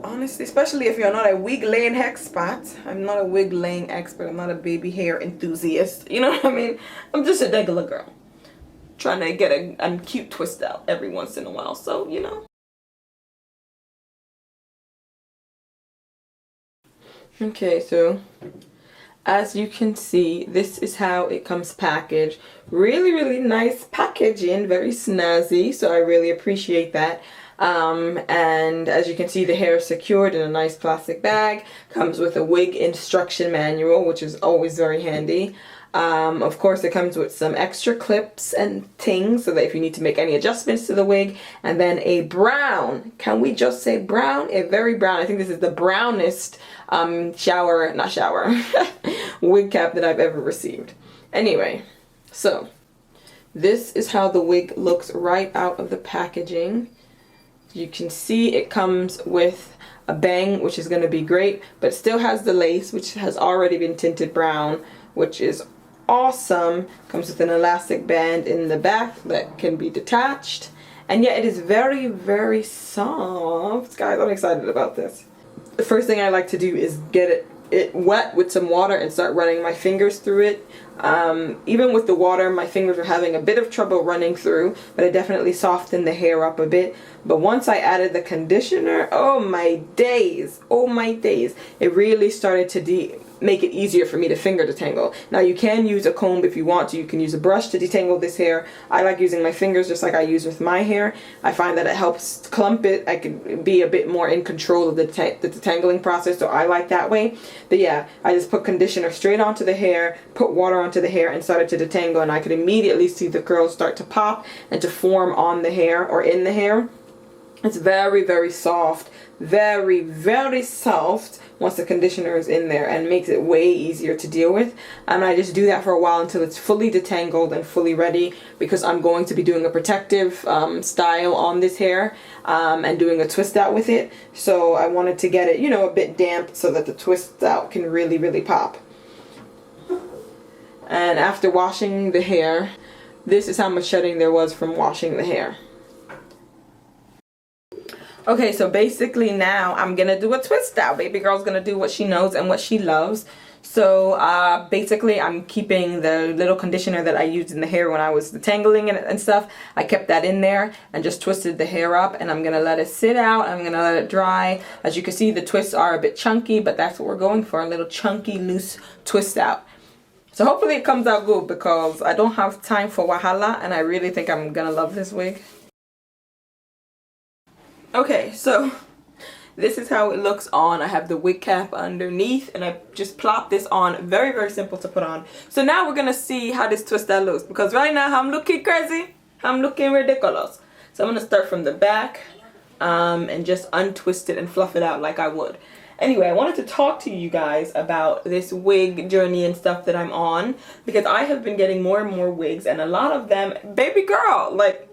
honestly, especially if you're not a wig laying expert. I'm not a wig laying expert. I'm not a baby hair enthusiast. You know what I mean? I'm just a regular girl trying to get a cute twist out every once in a while. So, you know. Okay, so as you can see, this is how it comes packaged. Really, really nice packaging, very snazzy, so I really appreciate that. And as you can see, the hair is secured in a nice plastic bag. Comes with a wig instruction manual, which is always very handy. Of course, it comes with some extra clips and things so that if you need to make any adjustments to the wig. And then a brown, can we just say brown? A very brown, I think this is the brownest wig cap that I've ever received. Anyway, so this is how the wig looks right out of the packaging. You can see it comes with a bang, which is going to be great, but still has the lace, which has already been tinted brown, which is awesome. Comes with an elastic band in the back that can be detached, and yet it is very, very soft. Guys, I'm excited about this. The first thing I like to do is get it wet with some water and start running my fingers through it. Even with the water, my fingers are having a bit of trouble running through, but it definitely softened the hair up a bit. But once I added the conditioner, oh my days, it really started to make it easier for me to finger detangle. Now you can use a comb if you want to. You can use a brush to detangle this hair. I like using my fingers just like I use with my hair. I find that it helps clump it. I can be a bit more in control of the detangling process, so I like that way. But yeah, I just put conditioner straight onto the hair, put water onto the hair, and started to detangle, and I could immediately see the curls start to pop and to form on the hair or in the hair. It's very, very soft, very, very soft once the conditioner is in there, and makes it way easier to deal with. And I just do that for a while until it's fully detangled and fully ready, because I'm going to be doing a protective style on this hair and doing a twist out with it. So I wanted to get it, you know, a bit damp so that the twist out can really, really pop. And after washing the hair, this is how much shedding there was from washing the hair. Okay, so basically now I'm gonna do a twist out. Baby girl's gonna do what she knows and what she loves. So basically I'm keeping the little conditioner that I used in the hair when I was detangling and stuff. I kept that in there and just twisted the hair up, and I'm gonna let it sit out. I'm gonna let it dry. As you can see, the twists are a bit chunky, but that's what we're going for, a little chunky, loose twist out. So hopefully it comes out good, because I don't have time for wahala, and I really think I'm gonna love this wig. Okay, so this is how it looks on. I have the wig cap underneath, and I just plop this on. Very, very simple to put on. So now we're gonna see how this twist out looks, because right now I'm looking crazy. I'm looking ridiculous. So I'm gonna start from the back and just untwist it and fluff it out like I would. Anyway, I wanted to talk to you guys about this wig journey and stuff that I'm on, because I have been getting more and more wigs, and a lot of them, baby girl, like,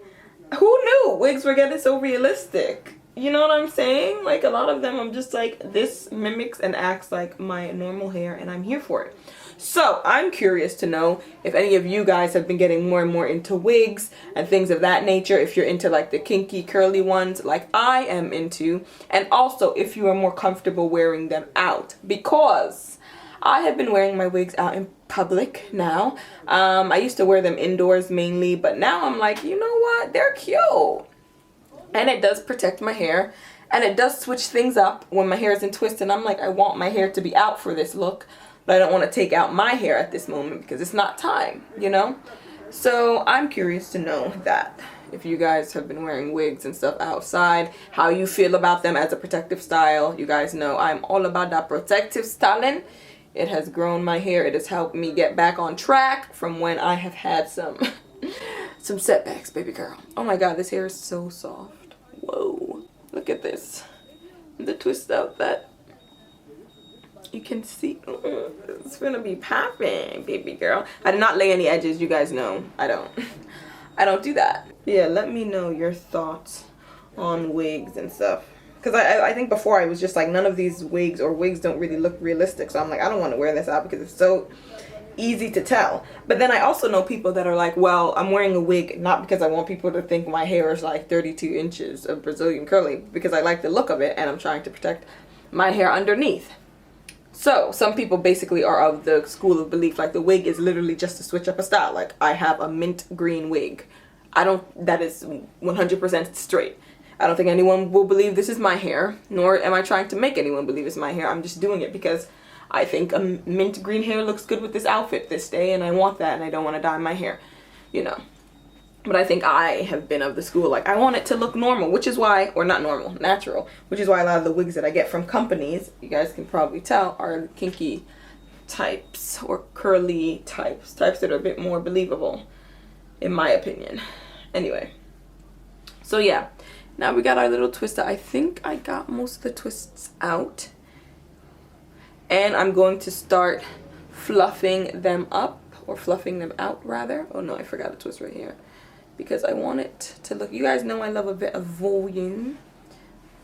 who knew wigs were getting so realistic? You know what I'm saying? Like, a lot of them I'm just like, this mimics and acts like my normal hair, and I'm here for it. So I'm curious to know if any of you guys have been getting more and more into wigs and things of that nature, if you're into like the kinky curly ones like I am into, and also if you are more comfortable wearing them out, because I have been wearing my wigs out in public now. I used to wear them indoors mainly, but now I'm like, you know what, they're cute, and it does protect my hair, and it does switch things up when my hair is in twist, and I'm like, I want my hair to be out for this look, but I don't want to take out my hair at this moment because it's not time, you know. So I'm curious to know that if you guys have been wearing wigs and stuff outside, how you feel about them as a protective style. You guys know I'm all about that protective styling. It has grown my hair. It has helped me get back on track from when I have had some setbacks, baby girl. Oh my god, this hair is so soft. Whoa, look at this. The twist out that you can see. It's gonna be popping, baby girl. I did not lay any edges, you guys know. I don't do that. Yeah, let me know your thoughts on wigs and stuff. Because I think before I was just like, none of these wigs don't really look realistic. So I'm like, I don't want to wear this out because it's so, easy to tell. But then I also know people that are like, well, I'm wearing a wig not because I want people to think my hair is like 32 inches of Brazilian curly, because I like the look of it and I'm trying to protect my hair underneath. So some people basically are of the school of belief like the wig is literally just to switch up a style. Like I have a mint green wig. That is 100% straight. I don't think anyone will believe this is my hair, nor am I trying to make anyone believe it's my hair. I'm just doing it because I think a mint green hair looks good with this outfit this day, and I want that, and I don't want to dye my hair, you know. But I think I have been of the school, like, I want it to look normal, which is why, or not normal, natural, which is why a lot of the wigs that I get from companies, you guys can probably tell, are kinky types or curly types that are a bit more believable, in my opinion. Anyway, so yeah, now we got our little twister. I think I got most of the twists out. And I'm going to start fluffing them up, or fluffing them out rather. Oh no, I forgot a twist right here. Because I want it to look, you guys know I love a bit of volume.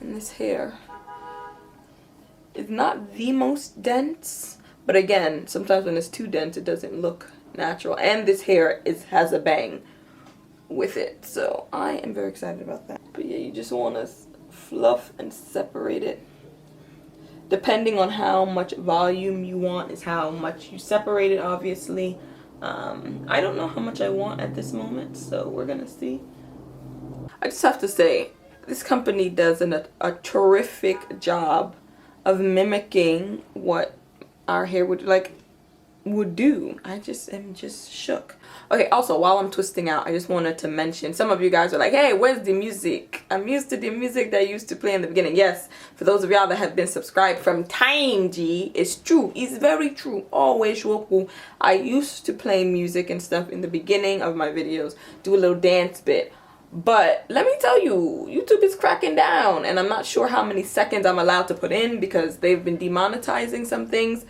And this hair is not the most dense. But again, sometimes when it's too dense, it doesn't look natural. And this hair has a bang with it. So I am very excited about that. But yeah, you just want to fluff and separate it. Depending on how much volume you want is how much you separate it, obviously. I don't know how much I want at this moment, so we're gonna see. I just have to say, this company does a terrific job of mimicking what our hair would do. I just am just shook. Okay, also while I'm twisting out, I just wanted to mention, some of you guys are like, hey, where's the music? I'm used to the music that I used to play in the beginning. Yes, for those of y'all that have been subscribed from time, G, it's true. It's very true. Always woku. I used to play music and stuff in the beginning of my videos, do a little dance bit. But let me tell you, YouTube is cracking down, and I'm not sure how many seconds I'm allowed to put in because they've been demonetizing some things.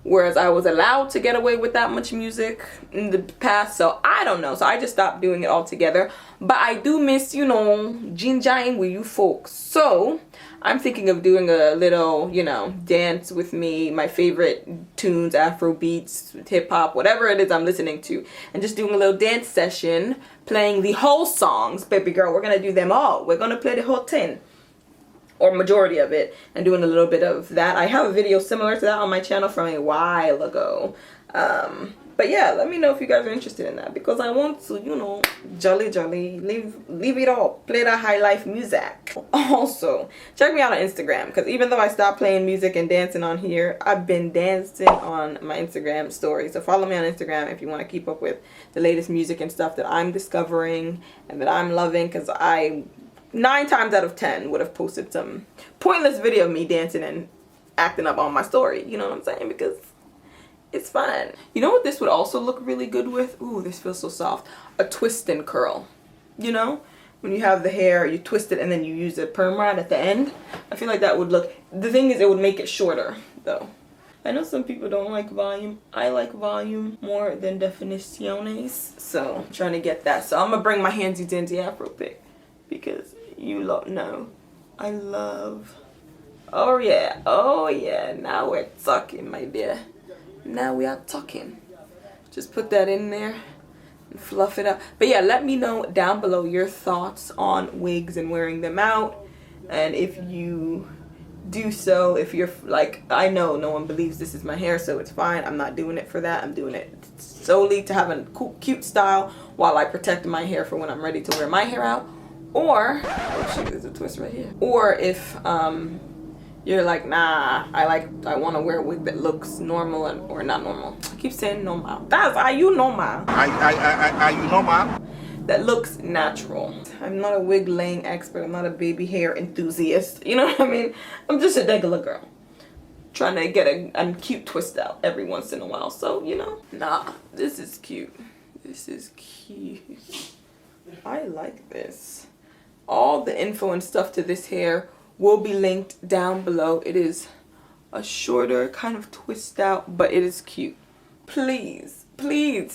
Whereas I was allowed to get away with that much music in the past, so I don't know. So I just stopped doing it altogether. But I do miss, you know, ginjaing with you folks. So I'm thinking of doing a little, you know, dance with me, my favorite tunes, Afro beats, hip hop, whatever it is I'm listening to. And just doing a little dance session, playing the whole songs. Baby girl, we're going to do them all. We're going to play the whole 10. Or majority of it, and doing a little bit of that. I have a video similar to that on my channel from a while ago. But yeah, let me know if you guys are interested in that, because I want to, you know, jolly leave it all, play that high life music. Also, check me out on Instagram, because even though I stopped playing music and dancing on here, I've been dancing on my Instagram story. So follow me on Instagram if you want to keep up with the latest music and stuff that I'm discovering and that I'm loving, because I 9 times out of 10 would have posted some pointless video of me dancing and acting up on my story. You know what I'm saying? Because it's fun. You know what this would also look really good with? Ooh, this feels so soft. A twist and curl. You know? When you have the hair, you twist it and then you use a perm rod at the end. I feel like that would look... The thing is, it would make it shorter, though. I know some people don't like volume. I like volume more than definiciones. So, I'm trying to get that. So, I'm going to bring my handsy dandy afro pick. Because... you lot know I love. Oh yeah, now we're talking, my dear. Now we are talking. Just put that in there and fluff it up. But yeah, let me know down below your thoughts on wigs and wearing them out, and if you do so, if you're like, I know no one believes this is my hair, so it's fine. I'm not doing it for that. I'm doing it solely to have a cool, cute style while I protect my hair for when I'm ready to wear my hair out. Or, oh shoot, there's a twist right here. Or if you're like, nah, I want to wear a wig that looks normal or not normal. I keep saying normal. That's are you normal? Are you normal? That looks natural. I'm not a wig laying expert. I'm not a baby hair enthusiast. You know what I mean? I'm just a regular girl trying to get a cute twist out every once in a while. So, you know, nah, this is cute. This is cute. I like this. All the info and stuff to this hair will be linked down below. It is a shorter kind of twist out, but it is cute. Please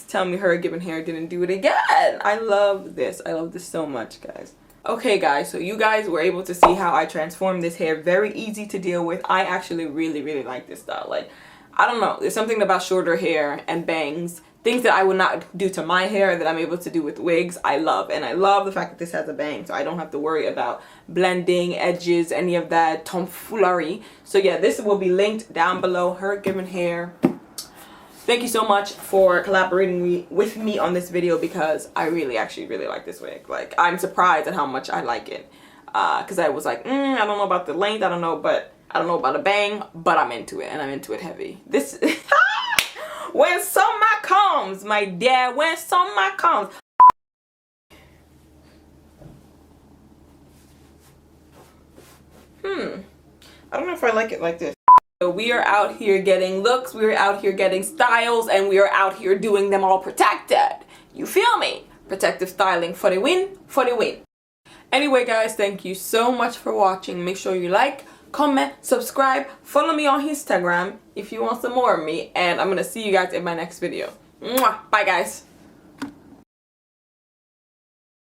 tell me Hergivenhair didn't do it again. I love this. I love this so much, guys. Okay, guys, so you guys were able to see how I transformed this hair. Very easy to deal with. I actually really like this style. Like, I don't know, there's something about shorter hair and bangs, things that I would not do to my hair that I'm able to do with wigs. I love, and I love the fact that this has a bang, so I don't have to worry about blending, edges, any of that tomfoolery. So yeah, this will be linked down below. Hergivenhair. Thank you so much for collaborating with me on this video, because I actually really like this wig. Like, I'm surprised at how much I like it, because I was like, I don't know about the length, I don't know about a bang, but I'm into it, and I'm into it heavy. This when summer comes, my dear, when summer comes. I don't know if I like it like this. So we are out here getting looks, we are out here getting styles, and we are out here doing them all protected. You feel me? Protective styling for the win, for the win. Anyway guys, thank you so much for watching. Make sure you like, comment, subscribe, follow me on Instagram if you want some more of me, and I'm gonna see you guys in my next video. Mwah! Bye guys.